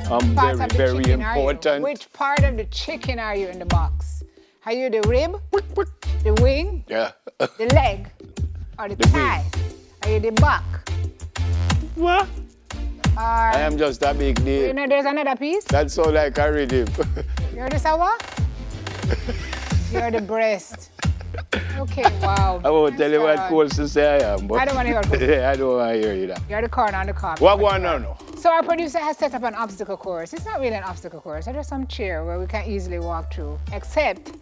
part of the very chicken are you? important. Which part of the chicken are you in the box? Are you the rib, the wing, Yeah. the leg, or the thigh? Are you the back? What? I am just a big deal. You know there's another piece? That's so like a rhythm. You're the sawa? You're the breast. Okay, wow. I won't tell you what Colson say I am, but I don't want to hear what Colson. yeah, I don't want to hear you that. You're the corner on the cob. What going on now? So our producer has set up an obstacle course. It's not really an obstacle course. It's just some chair where we can easily walk through. Except, It's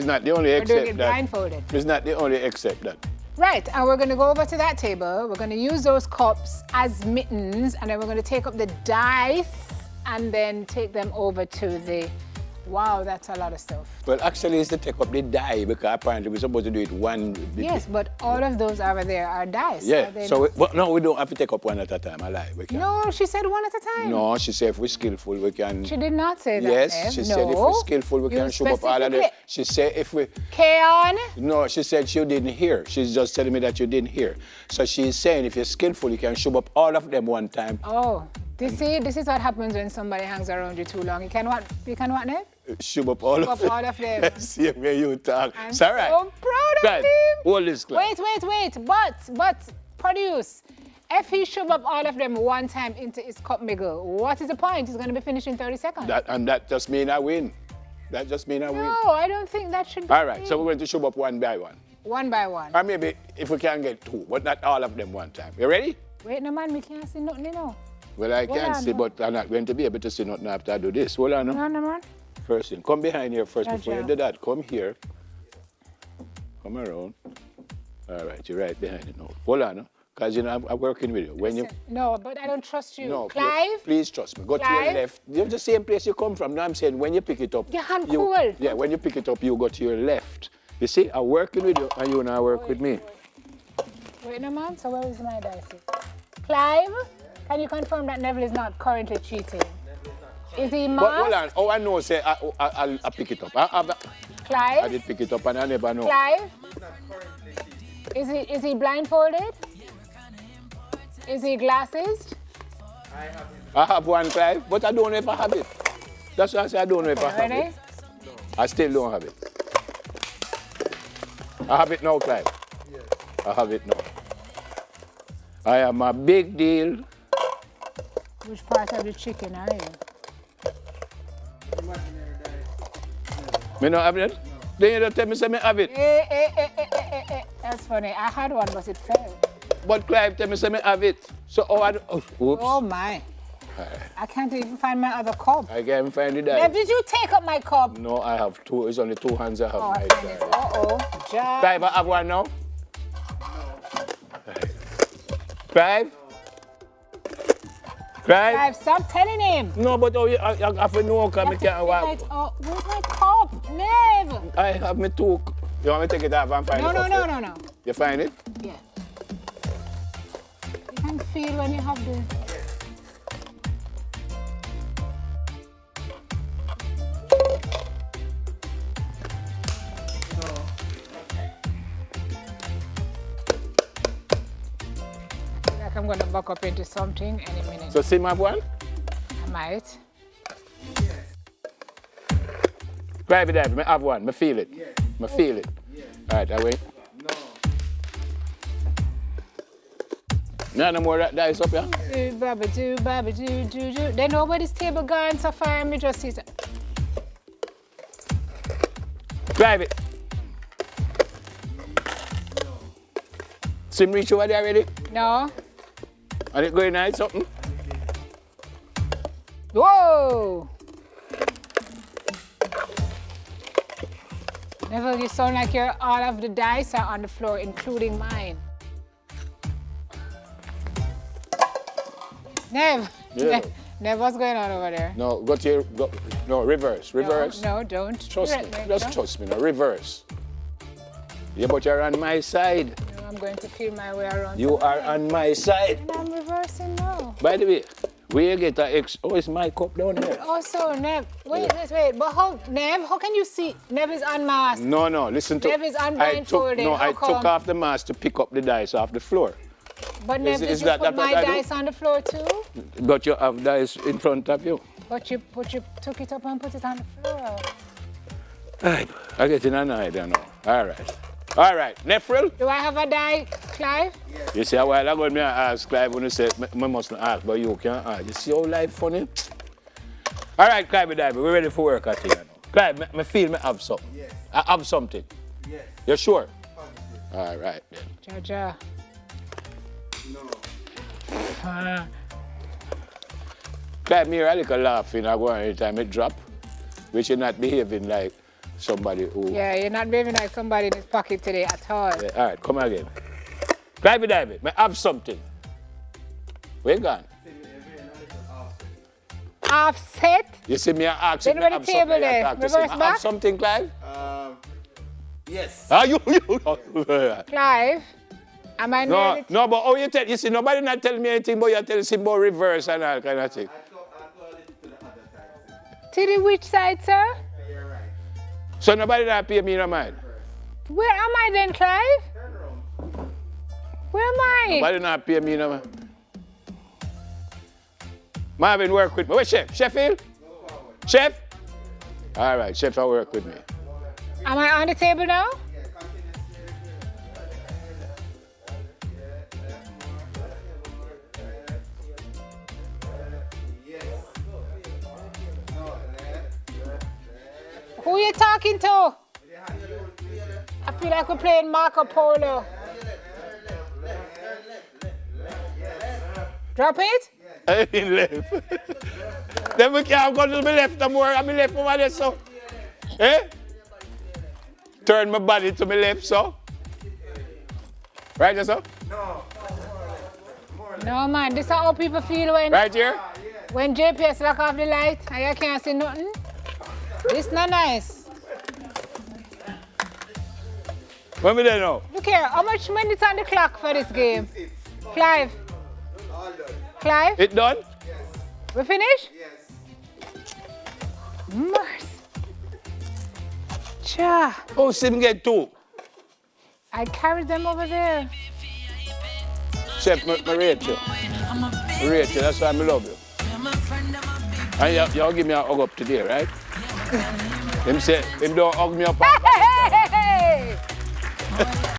not the only we're doing except it that. blindfolded. It's not the only except that. Right, and we're going to go over to that table. We're going to use those cups as mittens, and then we're going to take up the dice and then take them over to the... Wow, that's a lot of stuff. Well, actually, it's to take up the die because apparently we're supposed to do it one. Yes, but all of those over there are dice. Yeah, so no, we don't have to take up one at a time. I lie. We can. No, she said one at a time. No, she said if we're skillful, we can. She did not say that. Yes, Nev. she No. said if we're skillful, we can show up all of them. She said if we. Keon? No, she said she didn't hear. She's just telling me that you didn't hear. So she's saying if you're skillful, you can show up all of them one time. Oh, this is what happens when somebody hangs around you too long. You can what, Nev? Show up all of them. all of them. See where you talk. I'm It's all right. so proud of Right. him. Hold this class. Wait. But, produce. If he shove up all of them one time into his cup miggle, what is the point? He's going to be finished in 30 seconds. That just means I win. That just means I win. No, I don't think that should be. All right, so we're going to show up one by one. One by one. Or maybe if we can get two, but not all of them one time. You ready? Wait, no man, we can't see nothing, you know. Well, I Hold can on, see, no. but I'm not going to be able to see nothing after I do this. Hold on. No, man. First thing, come behind here first before you Gotcha. do that. Come here. Come around. All right, you're right behind it now. Hold on, because you know I'm working with you. When you No, but I don't trust you. no, Clive? please trust me. Go to Clive? your left. You're the same place you come from. Now I'm saying when you pick it up. Your hand cool. Yeah, when you pick it up, you go to your left. You see, I'm working with you, and you now work with me. Wait, no man, so where is my dice? Clive, can you confirm that Neville is not currently cheating? Is he masked? But hold on. Oh, I know. Say I'll pick it up. I Clive? did pick it up, and I never know. Clive? Is he blindfolded? Is he glasses? I have one, Clive, but I don't know if I have it. That's why I say I don't know if I have Ready? it. I still don't have it. I have it now, Clive. Yes. I have it now. I am a big deal. Which part of the chicken are you? Imaginary dice. Me not have it? Then you don't tell me say me have it. That's funny. I had one, but it fell. But Clive tell me say me have it. So oops. Oh my. I can't even find my other cup. I can't find it Nev, there. did you take up my cup? No, I have two. It's only two hands I have. Oh, I right find it. there. Uh-oh. Job. Clive, I have one now. Clive? Clive? Clive, stop telling him. No, but I have to know because I can't walk. Oh, where's my cup? Nev. I have me two. You want me to take it off and find it? No. You find it? Yeah. You can feel when you have the... Like I'm going to buck up into something any minute. So Sim have one? I might. Private dive, I have one. I feel it. Yes. I feel it. Yes. All right, I wait. No. No more dice up here. Do. Then nobody's table gone so far, me just see it. Private. Sim reach over there already? No. And it going nice something? Whoa! Neville, you sound like all of the dice are on the floor, including mine. Nev, Yeah. Nev, what's going on over there? No, go to your, no, reverse. No, don't. Trust me, just Don't. trust me, no, reverse. Yeah, but you're on my side. No, I'm going to feel my way around. You are on my side. And I'm reversing now. By the way, we get a oh, it's my cup down there. Also, Nev, wait, but how can you see? Nev is unmasked. No, listen to Nev is unblindfolded. I How took come? off the mask to pick up the dice off the floor. But Nev, did is you that put what my I do? dice on the floor too? But you have dice in front of you. But you took it up and put it on the floor. Right. I get in an idea now. All right. All right. Neville? Do I have a die, Clive? You see, a while ago, me ask Clive when you said, I mustn't ask, but you can't ask. You see how life funny? All right, Clive, we're ready for work at here now. Clive, I feel I have something. Yes. I have something. Yes. You're sure? Positive. All right, then. Jaja. No. Clive, me a little laughing, I go on anytime it drop, which you're not behaving like somebody who... Yeah, you're not behaving like somebody in his pocket today at all. Yeah, all right, come again. Clive, I have something. Where you gone? Offset? You see me ask Then me where the have table something, I there? talk to Reverse him. I back? have something, Clive? Yes. Ah, you. Clive? Am I No, nearly... no, but you tell, you see, nobody not tell me anything, but you tell him about reverse and all kind of thing. I call it to the other side. To the which side, sir? You're right. So nobody not pay me no mind. Where am I then, Clive? Turn around. Where am I? Nobody not pay me no mind. Marvin work with me. Where's Chef? Sheffield? Chef? All right, Chef, I work with me. Am I on the table now? Who are you talking to? I feel like we're playing Marco Polo. Drop it? I mean left. Then we can't go to my left no more. I'm left over there, so. Eh? Turn my body to my left, so. Right, so? No, man. This is how people feel Right here? when JPS lock off the light and you can't see nothing. This not nice. What me there now? Look here, how much minutes on the clock for this game? Clive? Clive? It done? We finish? Yes. Mercy. Cha. Oh, Sim get two. I carried them over there. Chef, I rate you. I rate you, that's why I love you. And y'all give me a hug up today, right? Him say, him don't hug me up.